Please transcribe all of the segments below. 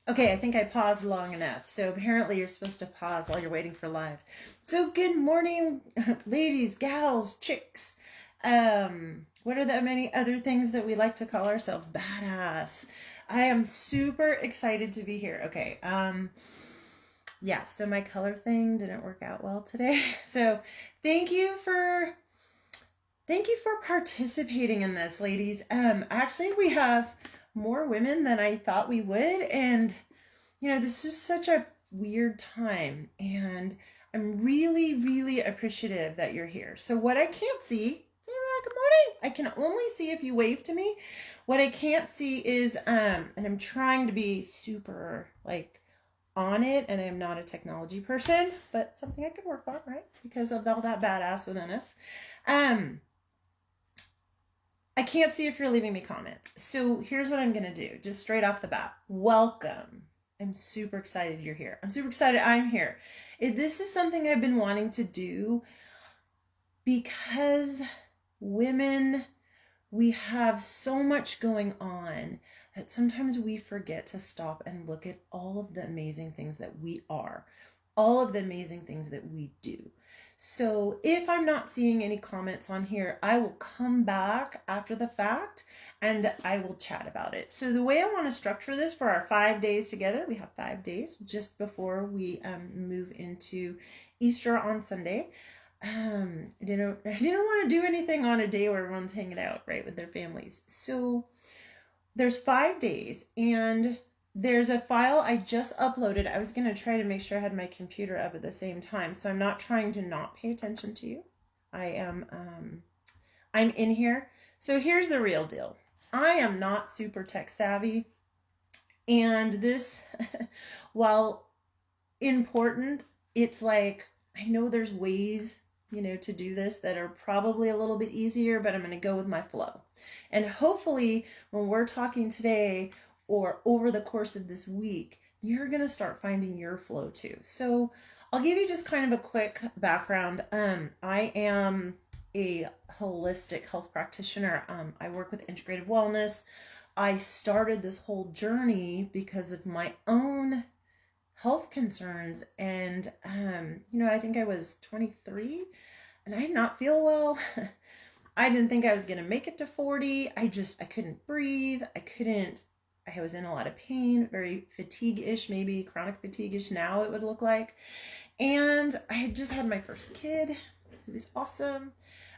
Okay, I think I paused long enough. So apparently you're supposed to pause while you're waiting for live. So good morning, ladies, gals, chicks. What are the many other things that we like to call ourselves? Badass. I am super excited to be here. Okay. Yeah, so my color thing didn't work out well today. So thank you for participating in this, ladies. Actually we have more women than I thought we would, and this is such a weird time, and I'm really, really appreciative that you're here. So what I can't see, Sarah, good morning. I can only see if you wave to me. What I can't see is, and I'm trying to be super like on it, and I'm not a technology person, but something I can work on, right? Because of all that badass within us. Um, I can't see if you're leaving me comments. So here's what I'm going to do, just straight off the bat. Welcome. I'm super excited you're here. I'm super excited I'm here. This is something I've been wanting to do because women, we have so much going on that sometimes we forget to stop and look at all of the amazing things that we are, all of the amazing things that we do. So if I'm not seeing any comments on here, I will come back after the fact and I will chat about it. So the way I want to structure this for our 5 days together, we have 5 days just before we move into Easter on Sunday. I didn't want to do anything on a day where everyone's hanging out, right, with their families. So there's 5 days, and there's a file I just uploaded. I was going to try to make sure I had my computer up at the same time, so I'm not trying to not pay attention to you. I'm in here. So here's the real deal. I am not super tech savvy, and this, while important, it's like, I know there's ways to do this that are probably a little bit easier, but I'm going to go with my flow. And hopefully when we're talking today or over the course of this week, you're going to start finding your flow too. So I'll give you just kind of a quick background. I am a holistic health practitioner. I work with integrative wellness. I started this whole journey because of my own health concerns, and I think I was 23 and I did not feel well. I didn't think I was going to make it to 40. I couldn't breathe. I was in a lot of pain, very fatigue-ish, maybe chronic fatigue-ish now it would look like. And I had just had my first kid. It was awesome.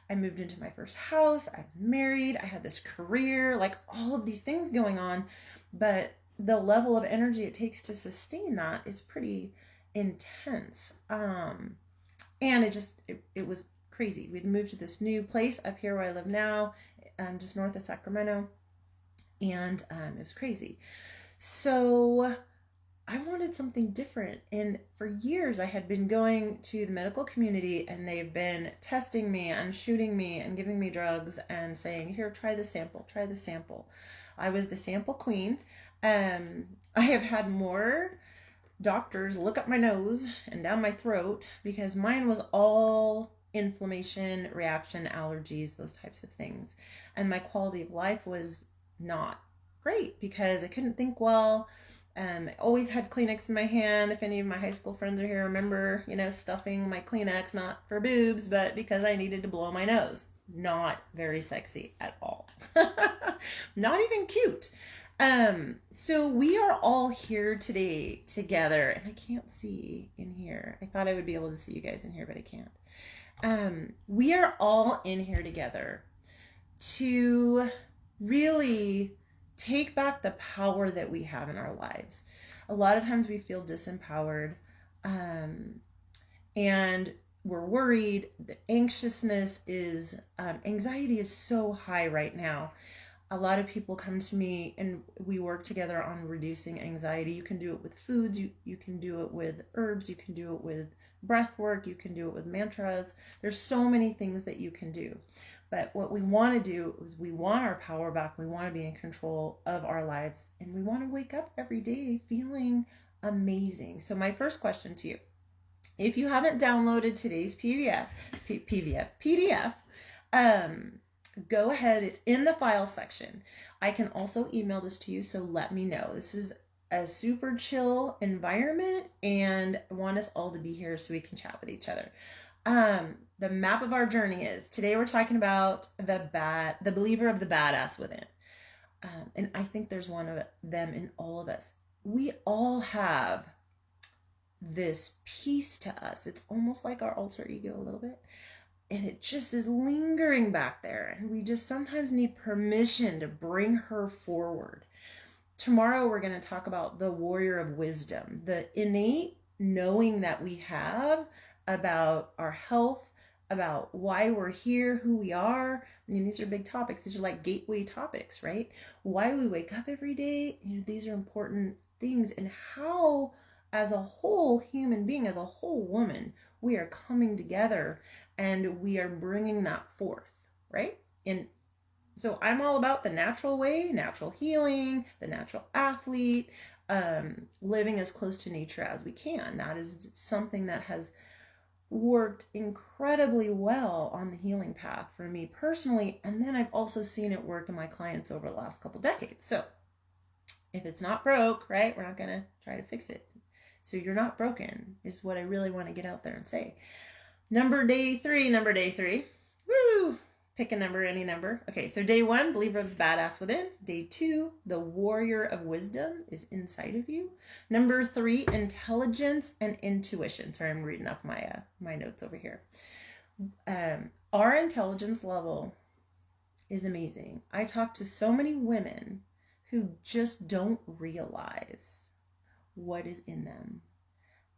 I moved into my first house. I was married. I had this career, like all of these things going on, but the level of energy it takes to sustain that is pretty intense. And it was crazy. We'd moved to this new place up here where I live now, just north of Sacramento, and it was crazy. So I wanted something different. And for years I had been going to the medical community, and they've been testing me and shooting me and giving me drugs and saying, here, try the sample, try the sample. I was the sample queen. I have had more doctors look up my nose and down my throat because mine was all inflammation, reaction, allergies, those types of things. And my quality of life was not great because I couldn't think well. I always had Kleenex in my hand. If any of my high school friends are here, remember, stuffing my Kleenex, not for boobs, but because I needed to blow my nose. Not very sexy at all. Not even cute. So we are all here today together, and I can't see in here. I thought I would be able to see you guys in here, but I can't. We are all in here together to really take back the power that we have in our lives. A lot of times we feel disempowered, and we're worried. The anxiousness is, anxiety is so high right now. A lot of people come to me and we work together on reducing anxiety. You can do it with foods, you can do it with herbs, you can do it with breath work, you can do it with mantras. There's so many things that you can do. But what we want to do is we want our power back. We want to be in control of our lives, and we want to wake up every day feeling amazing. So my first question to you, if you haven't downloaded today's PDF, go ahead. It's in the file section. I can also email this to you, so let me know. This is a super chill environment and want us all to be here so we can chat with each other. The map of our journey is today we're talking about the believer of the badass within. And I think there's one of them in all of us. We all have this piece to us. It's almost like our alter ego a little bit. And it just is lingering back there. And we just sometimes need permission to bring her forward. Tomorrow, we're going to talk about the warrior of wisdom, the innate knowing that we have about our health, about why we're here, who we are. I mean, these are big topics. These are like gateway topics, right? Why we wake up every day. These are important things. And how, as a whole human being, as a whole woman, we are coming together and we are bringing that forth, right? And so I'm all about the natural way, natural healing, the natural athlete, living as close to nature as we can. That is something that has worked incredibly well on the healing path for me personally. And then I've also seen it work in my clients over the last couple decades. So if it's not broke, right, we're not going to try to fix it. So you're not broken is what I really want to get out there and say. Number day three. Woo! Pick a number, any number. Okay, so day 1, believer of the badass within. Day 2, the warrior of wisdom is inside of you. Number 3, intelligence and intuition. Sorry, I'm reading off my notes over here. Our intelligence level is amazing. I talk to so many women who just don't realize what is in them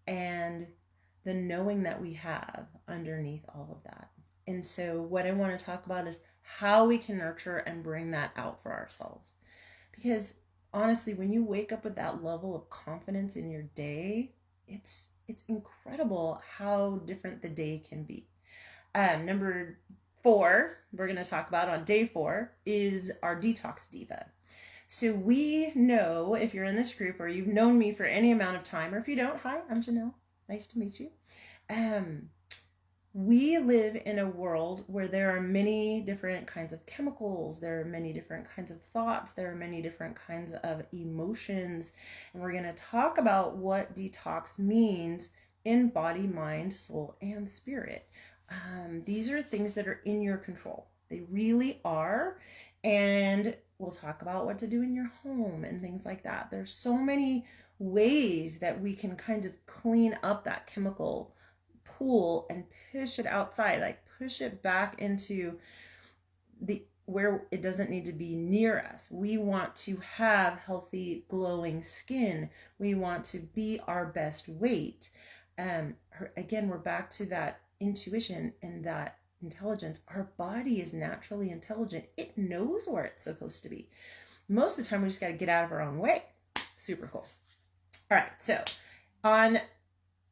and the knowing that we have underneath all of that. And so what I want to talk about is how we can nurture and bring that out for ourselves. Because honestly, when you wake up with that level of confidence in your day, it's incredible how different the day can be. Number 4, we're going to talk about on day 4 is our detox diva. So we know, if you're in this group or you've known me for any amount of time, or if you don't, hi, I'm Janelle. Nice to meet you. We live in a world where there are many different kinds of chemicals, there are many different kinds of thoughts, there are many different kinds of emotions, and we're going to talk about what detox means in body, mind, soul, and spirit. These are things that are in your control. They really are, and we'll talk about what to do in your home and things like that. There's so many ways that we can kind of clean up that chemical pool and push it outside, like push it back into where it doesn't need to be near us. We want to have healthy, glowing skin. We want to be our best weight. Again, we're back to that intuition and that intelligence. Our body is naturally intelligent. It knows where it's supposed to be. Most of the time, we just got to get out of our own way. Super cool. All right, so on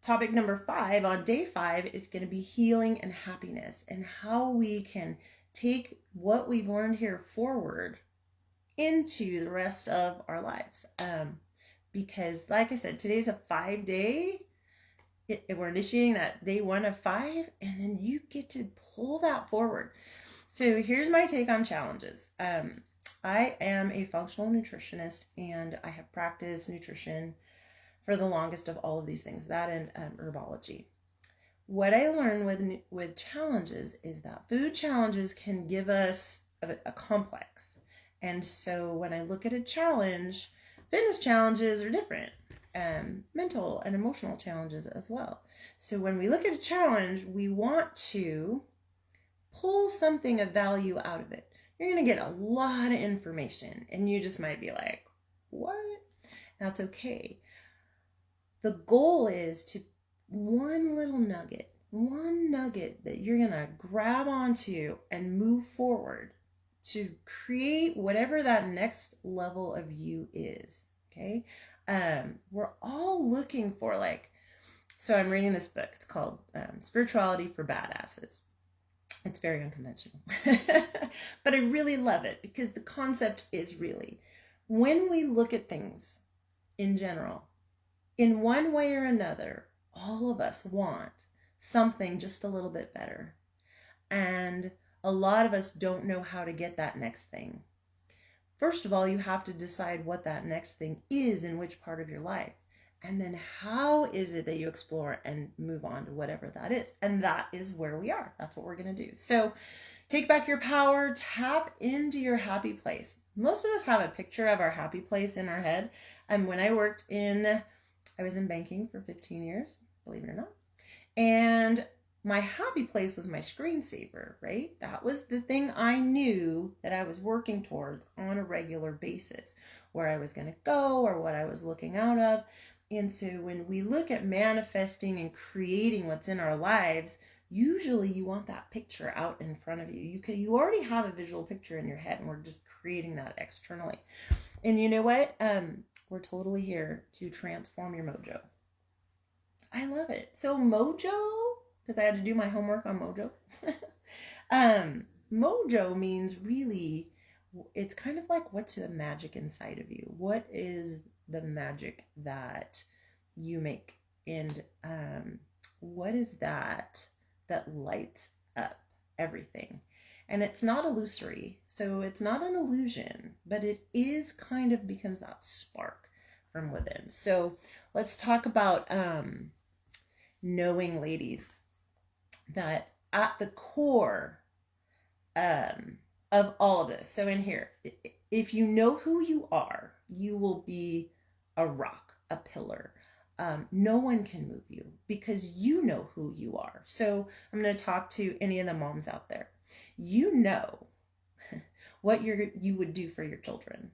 topic number 5, on day 5, is going to be healing and happiness and how we can take what we've learned here forward into the rest of our lives. Because like I said, today's a 5-day. We're initiating that day 1 of 5, and then you get to pull that forward. So here's my take on challenges. I am a functional nutritionist, and I have practiced nutrition for the longest of all of these things, that and herbology. What I learned with challenges is that food challenges can give us a complex. And so when I look at a challenge, fitness challenges are different. Mental and emotional challenges as well. So when we look at a challenge, we want to pull something of value out of it. You're going to get a lot of information, and you just might be like, what? That's okay. The goal is to one nugget that you're going to grab onto and move forward to create whatever that next level of you is. Okay. We're all looking for so I'm reading this book. It's called Spirituality for Badasses. It's very unconventional, but I really love it because the concept is really, when we look at things in general, in one way or another, all of us want something just a little bit better. And a lot of us don't know how to get that next thing. first of all, you have to decide what that next thing is in which part of your life. And then how is it that you explore and move on to whatever that is? And that is where we are. That's what we're going to do. So take back your power, tap into your happy place. Most of us have a picture of our happy place in our head. And when I was in banking for 15 years, believe it or not. And my happy place was my screensaver, right? That was the thing I knew that I was working towards on a regular basis, where I was going to go or what I was looking out of. And so when we look at manifesting and creating what's in our lives, usually you want that picture out in front of you. You already have a visual picture in your head, and we're just creating that externally. And you know what? We're totally here to transform your mojo. I love it. So mojo, because I had to do my homework on mojo. Mojo means really, it's kind of like, what's the magic inside of you? What is the magic that you make? And what is that lights up everything? And it's not illusory, so it's not an illusion, but it is kind of becomes that spark from within. So let's talk about knowing, ladies, that at the core of all of this, so in here, if you know who you are, you will be a rock, a pillar. No one can move you because you know who you are. So I'm going to talk to any of the moms out there. You know what you would do for your children.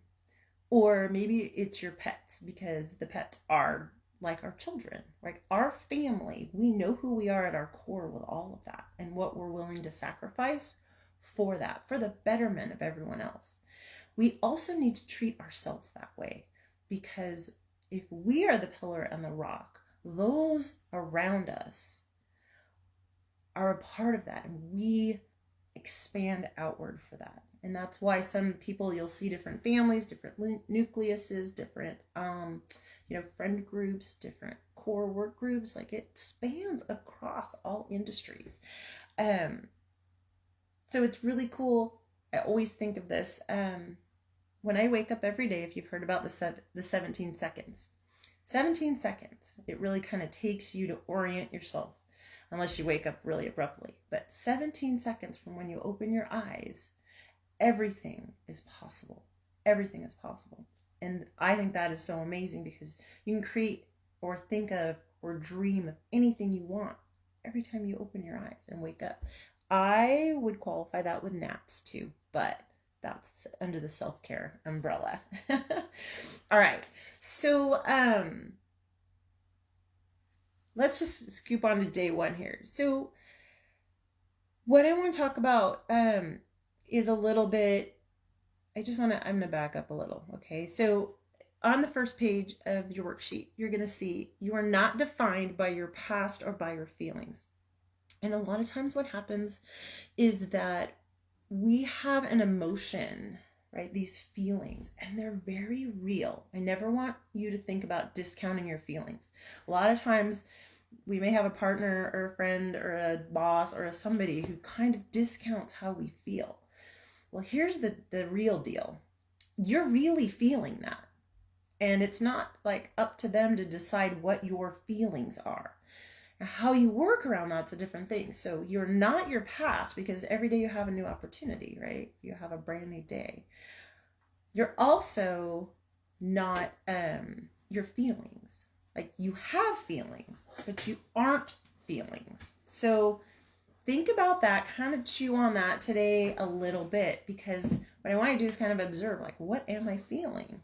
Or maybe it's your pets, because the pets are like our children, like our family. We know who we are at our core with all of that and what we're willing to sacrifice for that, for the betterment of everyone else. We also need to treat ourselves that way, because if we are the pillar and the rock, those around us are a part of that, and we expand outward for that. And that's why some people, you'll see different families, different nucleuses, different friend groups, different core work groups. Like, it spans across all industries. So it's really cool. I always think of this when I wake up every day. If you've heard about the 17 seconds, it really kind of takes you to orient yourself, unless you wake up really abruptly. But 17 seconds from when you open your eyes, everything is possible. Everything is possible. And I think that is so amazing, because you can create or think of or dream of anything you want every time you open your eyes and wake up. I would qualify that with naps too, but that's under the self-care umbrella. All right. So let's just scoop on to day one here. So what I want to talk about is a little bit, I'm going to back up a little. Okay. So on the first page of your worksheet, you're going to see you are not defined by your past or by your feelings. And a lot of times what happens is that we have an emotion, right? These feelings, and they're very real. I never want you to think about discounting your feelings. A lot of times we may have a partner or a friend or a boss or somebody who kind of discounts how we feel. Well, here's the real deal. You're really feeling that. And it's not like up to them to decide what your feelings are. How you work around that's a different thing. So you're not your past, because every day you have a new opportunity, right? You have a brand new day. You're also not your feelings. Like, you have feelings, but you aren't feelings. So think about that, kind of chew on that today a little bit, because what I want to do is kind of observe, like, what am I feeling?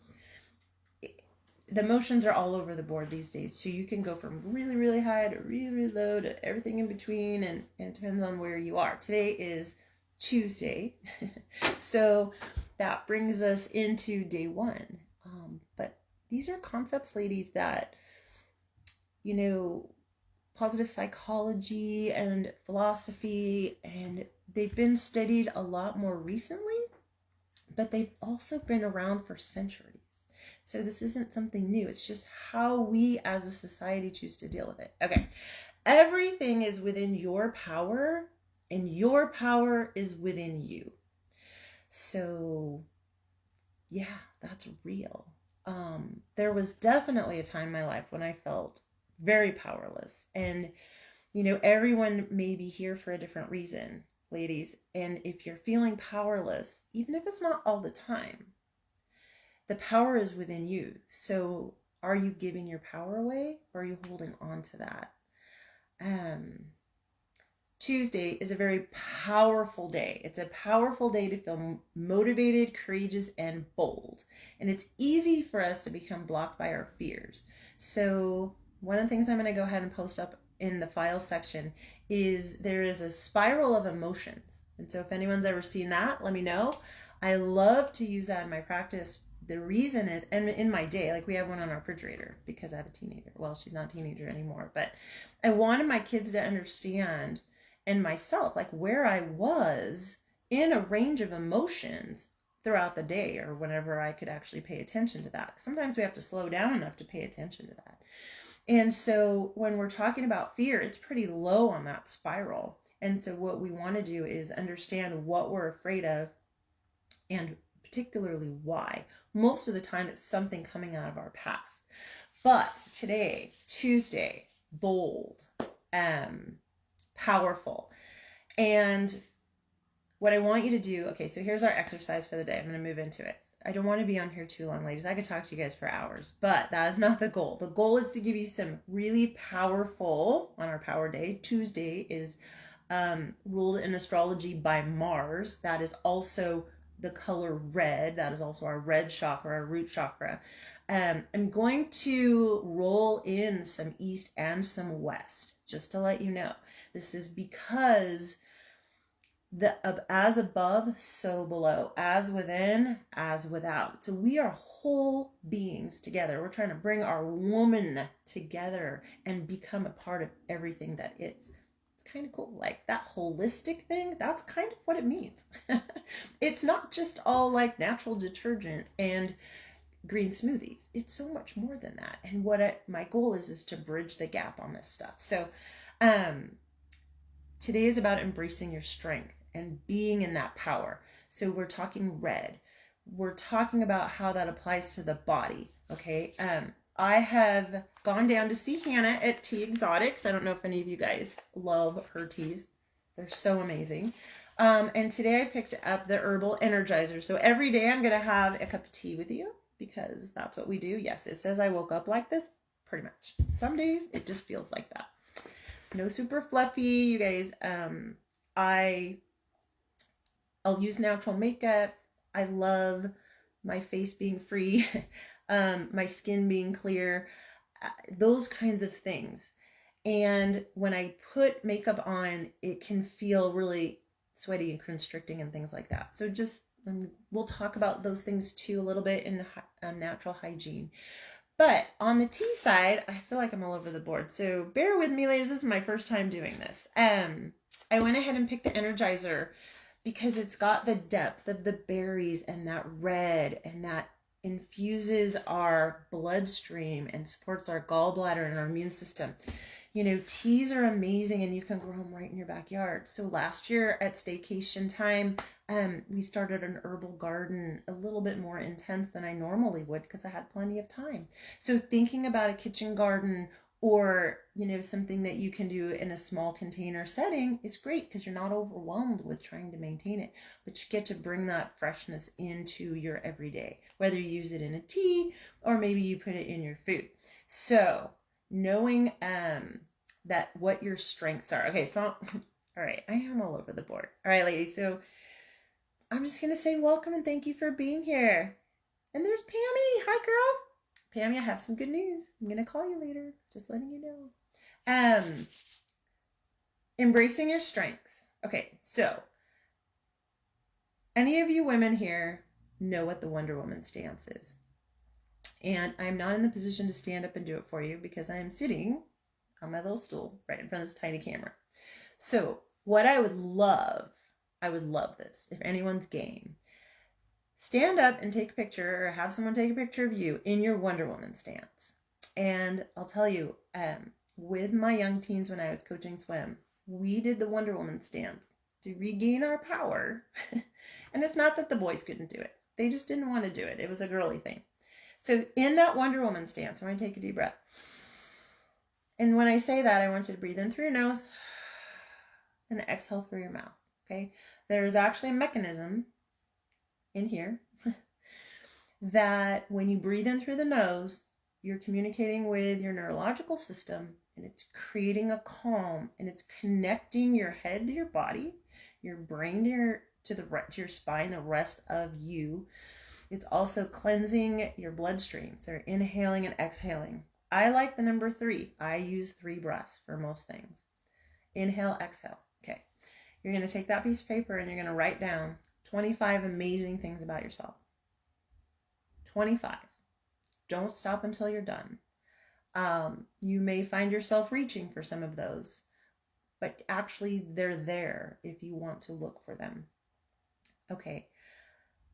The emotions are all over the board these days. So you can go from really, really high to really, really low to everything in between. And it depends on where you are. Today is Tuesday. So that brings us into day one. But these are concepts, ladies, that, positive psychology and philosophy, and they've been studied a lot more recently, but they've also been around for centuries. So this isn't something new. It's just how we as a society choose to deal with it. Okay. Everything is within your power, and your power is within you. So yeah, that's real. There was definitely a time in my life when I felt very powerless. And, everyone may be here for a different reason, ladies. And if you're feeling powerless, even if it's not all the time, the power is within you. So are you giving your power away, or are you holding on to that? Tuesday is a very powerful day. It's a powerful day to feel motivated, courageous, and bold. And it's easy for us to become blocked by our fears. So one of the things I'm going to go ahead and post up in the file section is there is a spiral of emotions. And so if anyone's ever seen that, let me know. I love to use that in my practice. The reason is, and in my day, like we have one on our refrigerator because I have a teenager. Well, she's not a teenager anymore, but I wanted my kids to understand, and myself, like where I was in a range of emotions throughout the day, or whenever I could actually pay attention to that. Sometimes we have to slow down enough to pay attention to that. And so when we're talking about fear, it's pretty low on that spiral. And so what we want to do is understand what we're afraid of, and particularly why. Most of the time it's something coming out of our past. But today, Tuesday, bold, powerful. And what I want you to do, okay, so here's our exercise for the day. I'm going to move into it. I don't want to be on here too long, ladies. I could talk to you guys for hours, but that is not the goal. The goal is to give you some really powerful, on our power day. Tuesday is ruled in astrology by Mars. That is also the color red. That is also our red chakra, our root chakra. I'm going to roll in some east and some west, just to let you know. This is because as above, so below, as within, as without. So we are whole beings together. We're trying to bring our woman together and become a part of everything that is. It's kind of cool. Like that holistic thing, that's kind of what it means. It's not just all like natural detergent and green smoothies. It's so much more than that. And my goal is to bridge the gap on this stuff. So today is about embracing your strength and being in that power. So we're talking red. We're talking about how that applies to the body. Okay. I have gone down to see Hannah at Tea Exotics. I don't know if any of you guys love her teas. They're so amazing. And today I picked up the Herbal Energizer. So every day I'm going to have a cup of tea with you because that's what we do. Yes, it says I woke up like this, pretty much. Some days it just feels like that. No super fluffy, you guys. I'll use natural makeup. I love my face being free, my skin being clear, those kinds of things. And when I put makeup on, it can feel really sweaty and constricting and things like that. So just, we'll talk about those things too a little bit in natural hygiene. But on the tea side, I feel like I'm all over the board. So bear with me, ladies. This is my first time doing this. I went ahead and picked the Energizer because it's got the depth of the berries and that red, and that infuses our bloodstream and supports our gallbladder and our immune system. Teas are amazing, and you can grow them right in your backyard. So last year at staycation time, we started an herbal garden a little bit more intense than I normally would because I had plenty of time. So thinking about a kitchen garden, or something that you can do in a small container setting, is great because you're not overwhelmed with trying to maintain it, but you get to bring that freshness into your everyday, whether you use it in a tea or maybe you put it in your food. So knowing that what your strengths are. Okay, so all right, I am all over the board. All right, ladies, so I'm just gonna say welcome and thank you for being here. And there's Pammy. Hi, girl. Pammy, I have some good news. I'm gonna call you later, just letting you know. Embracing your strengths. Okay, so any of you women here know what the Wonder Woman stance is. And I'm not in the position to stand up and do it for you because I am sitting on my little stool right in front of this tiny camera. So what I would love this, if anyone's game, stand up and take a picture, or have someone take a picture of you in your Wonder Woman stance. And I'll tell you, with my young teens when I was coaching swim, we did the Wonder Woman stance to regain our power. And it's not that the boys couldn't do it. They just didn't want to do it. It was a girly thing. So in that Wonder Woman stance, I want to take a deep breath. And when I say that, I want you to breathe in through your nose and exhale through your mouth. Okay. There's actually a mechanism in here that when you breathe in through the nose, you're communicating with your neurological system, and it's creating a calm, and it's connecting your head to your body, your brain to your spine, the rest of you. It's also cleansing your bloodstream. So you're inhaling and exhaling. I like the number 3. I use 3 breaths for most things. Inhale, exhale. Okay. You're going to take that piece of paper and you're going to write down 25 amazing things about yourself. 25. Don't stop until you're done. You may find yourself reaching for some of those, but actually they're there if you want to look for them. Okay.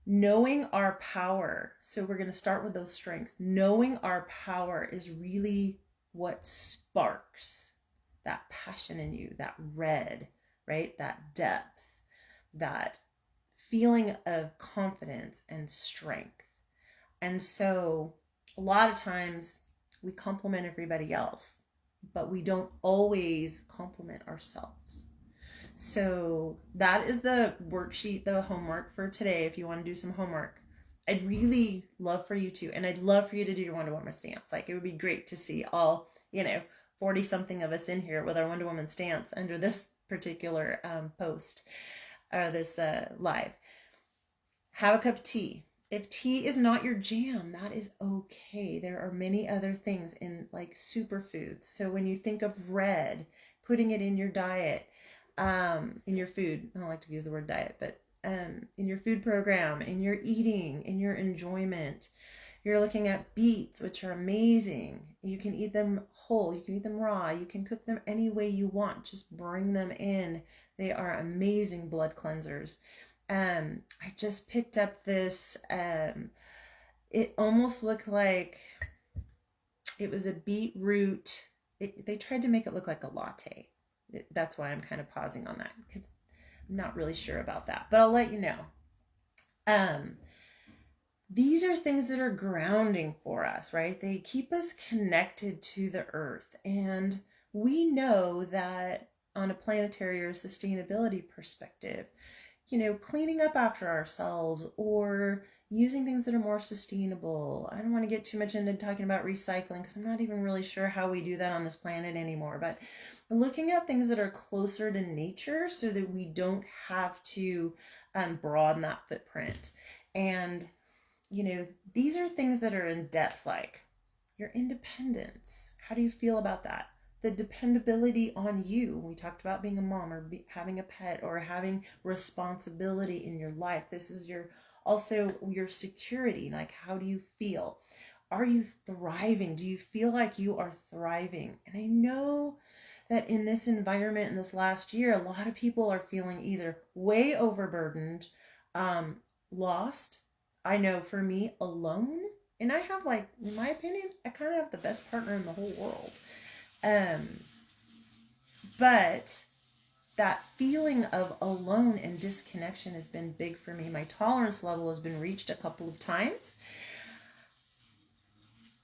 Knowing our power. So we're going to start with those strengths. Knowing our power is really what sparks that passion in you, that red, right? That depth, that feeling of confidence and strength. And so a lot of times we compliment everybody else, but we don't always compliment ourselves. So that is the worksheet, the homework for today. If you want to do some homework, I'd really love for you to, and I'd love for you to do your Wonder Woman stance. Like, it would be great to see all, 40 something of us in here with our Wonder Woman stance under this particular post, or this live. Have a cup of tea. If tea is not your jam, that is okay. There are many other things in, like, superfoods. So when you think of red, putting it in your diet, in your food, I don't like to use the word diet, but in your food program, in your eating, in your enjoyment, you're looking at beets, which are amazing. You can eat them whole, you can eat them raw, you can cook them any way you want. Just bring them in. They are amazing blood cleansers. I just picked up this, it almost looked like it was a beetroot. They tried to make it look like a latte. That's why I'm kind of pausing on that, because I'm not really sure about that, but I'll let you know. These are things that are grounding for us, right? They keep us connected to the earth. And we know that on a planetary or sustainability perspective, cleaning up after ourselves or using things that are more sustainable. I don't want to get too much into talking about recycling, because I'm not even really sure how we do that on this planet anymore. But looking at things that are closer to nature so that we don't have to broaden that footprint. And, these are things that are in depth, like your independence. How do you feel about that? The dependability on you. We talked about being a mom, or having a pet, or having responsibility in your life. This is also your security. Like, how do you feel? Are you thriving? Do you feel like you are thriving? And I know that in this environment, in this last year, a lot of people are feeling either way overburdened, lost. I know for me, alone. And I have, like, in my opinion, I kind of have the best partner in the whole world. But that feeling of alone and disconnection has been big for me. My tolerance level has been reached a couple of times,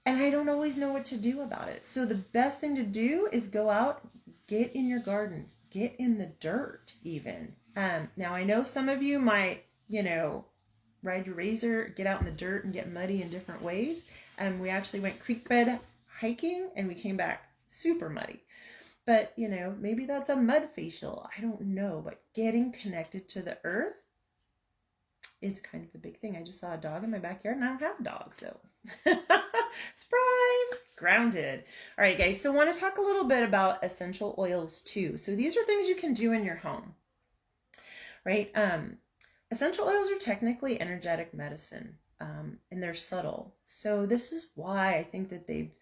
and I don't always know what to do about it. So the best thing to do is go out, get in your garden, get in the dirt even. Now I know some of you might, ride your razor, get out in the dirt and get muddy in different ways. We actually went creek bed hiking and we came back super muddy. But, maybe that's a mud facial. I don't know. But getting connected to the earth is kind of a big thing. I just saw a dog in my backyard and I don't have a dog. So, surprise, grounded. All right, guys. So I want to talk a little bit about essential oils too. So these are things you can do in your home, right? Essential oils are technically energetic medicine, and they're subtle. So this is why I think that they've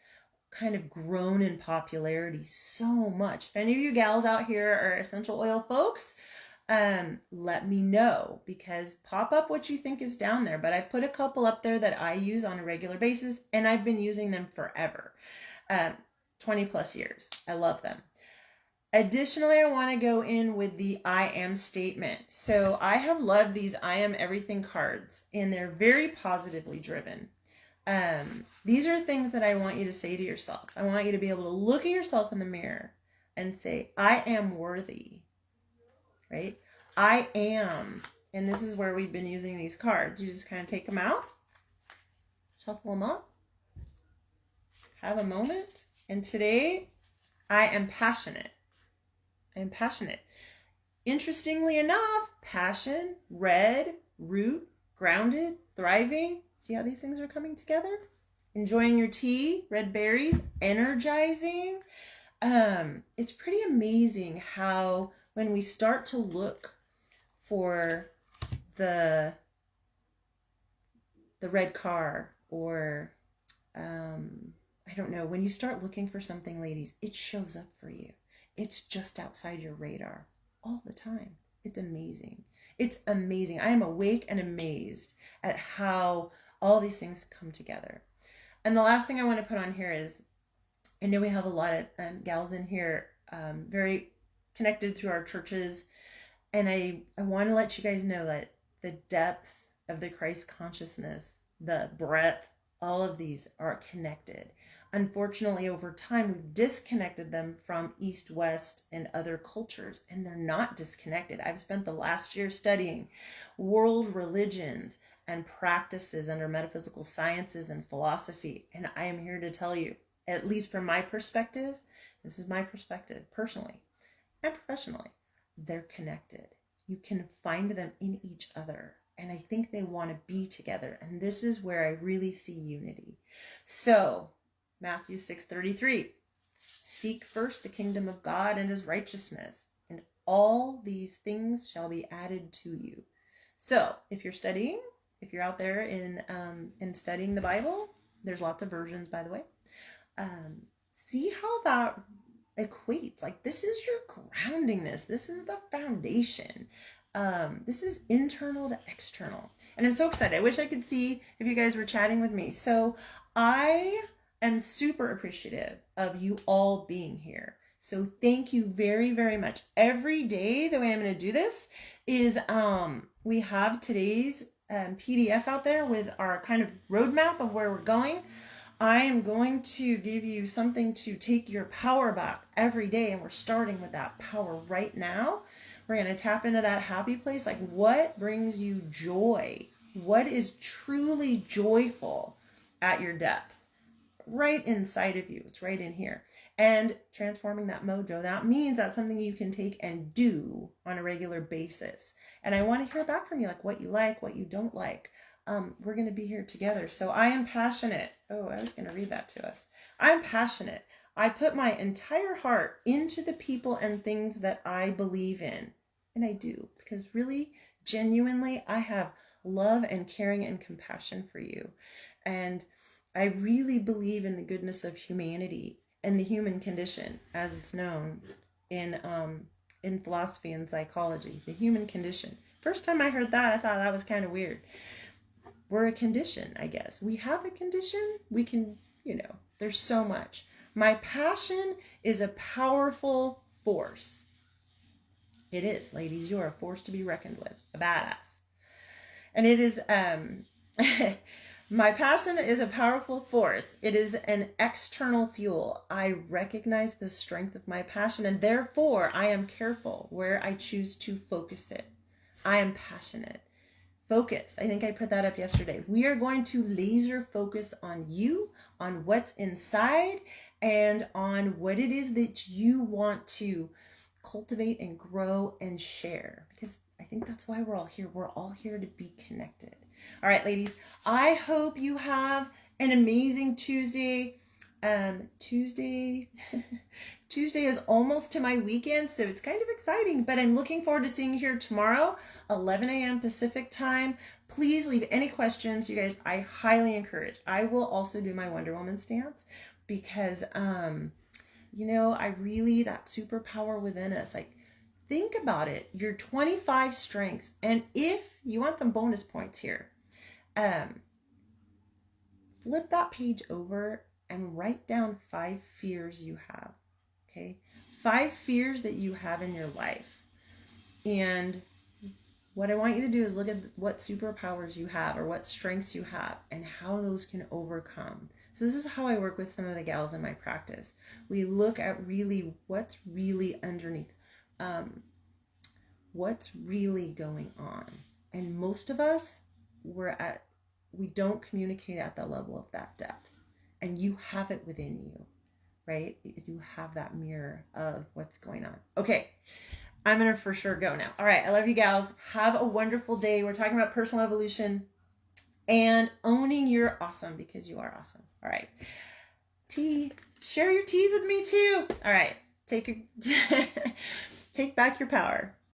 kind of grown in popularity so much. If any of you gals out here are essential oil folks, let me know, because pop up what you think is down there. But I put a couple up there that I use on a regular basis, and I've been using them forever, 20 plus years. I love them. Additionally, I want to go in with the I am statement. So I have loved these I am everything cards, and they're very positively driven. These are things that I want you to say to yourself. I want you to be able to look at yourself in the mirror and say, I am worthy, right? I am. And this is where we've been using these cards. You just kind of take them out, shuffle them up, have a moment. And today, I am passionate. I am passionate. Interestingly enough, passion, red, root, grounded, thriving. See how these things are coming together? Enjoying your tea, red berries, energizing. It's pretty amazing how when we start to look for the red car, or I don't know, when you start looking for something, ladies, it shows up for you. It's just outside your radar all the time. It's amazing. It's amazing. I am awake and amazed at how all these things come together. And the last thing I want to put on here is, I know we have a lot of gals in here, very connected through our churches. And I want to let you guys know that the depth of the Christ consciousness, the breadth, all of these are connected. Unfortunately, over time, we've disconnected them from East, West, and other cultures, and they're not disconnected. I've spent the last year studying world religions and practices under metaphysical sciences and philosophy, and I am here to tell you, at least from my perspective, this is my perspective personally and professionally, they're connected. You can find them in each other. And I think they want to be together. And this is where I really see unity. So, Matthew 6:33, seek first the kingdom of God and his righteousness, and all these things shall be added to you. So, if you're studying, if you're out there in studying the Bible, there's lots of versions, by the way. See how that equates. Like, this is your groundingness. This is the foundation. This is internal to external. And I'm so excited. I wish I could see if you guys were chatting with me. So I am super appreciative of you all being here. So thank you very, very much. Every day, the way I'm going to do this is we have today's PDF out there with our kind of roadmap of where we're going. I am going to give you something to take your power back every day, and we're starting with that power right now. We're going to tap into that happy place. Like, what brings you joy? What is truly joyful at your depth? Right inside of you. It's right in here. And transforming that mojo. That means that's something you can take and do on a regular basis. And I want to hear back from you, like what you don't like. We're going to be here together. So I am passionate. Oh, I was going to read that to us. I'm passionate. I put my entire heart into the people and things that I believe in. And I do, because really, genuinely, I have love and caring and compassion for you. And I really believe in the goodness of humanity and the human condition, as it's known in philosophy and psychology, the human condition. First time I heard that, I thought that was kind of weird. We're a condition, I guess. We have a condition. We can, there's so much. My passion is a powerful force. It is, ladies. You are a force to be reckoned with. A badass. And it is, my passion is a powerful force. It is an external fuel. I recognize the strength of my passion, and therefore I am careful where I choose to focus it. I am passionate. Focus. I think I put that up yesterday. We are going to laser focus on you, on what's inside, and on what it is that you want to cultivate and grow and share. Because I think that's why we're all here. We're all here to be connected. All right, ladies, I hope you have an amazing Tuesday. Tuesday is almost to my weekend, so it's kind of exciting, but I'm looking forward to seeing you here tomorrow, 11 a.m. Pacific time. Please leave any questions, you guys. I highly encourage. I will also do my Wonder Woman stance because, I really, that superpower within us, like, think about it. Your 25 strengths, and if you want some bonus points here, flip that page over and write down 5 fears you have. Okay, 5 fears that you have in your life. And what I want you to do is look at what superpowers you have or what strengths you have and how those can overcome. So this is how I work with some of the gals in my practice. We look at really what's really underneath, what's really going on. And most of us, we don't communicate at the level of that depth. And you have it within you, right? You have that mirror of what's going on. Okay. I'm going to for sure go now. All right. I love you gals. Have a wonderful day. We're talking about personal evolution and owning your awesome, because you are awesome. All right. Share your teas with me too. All right. Take back your power.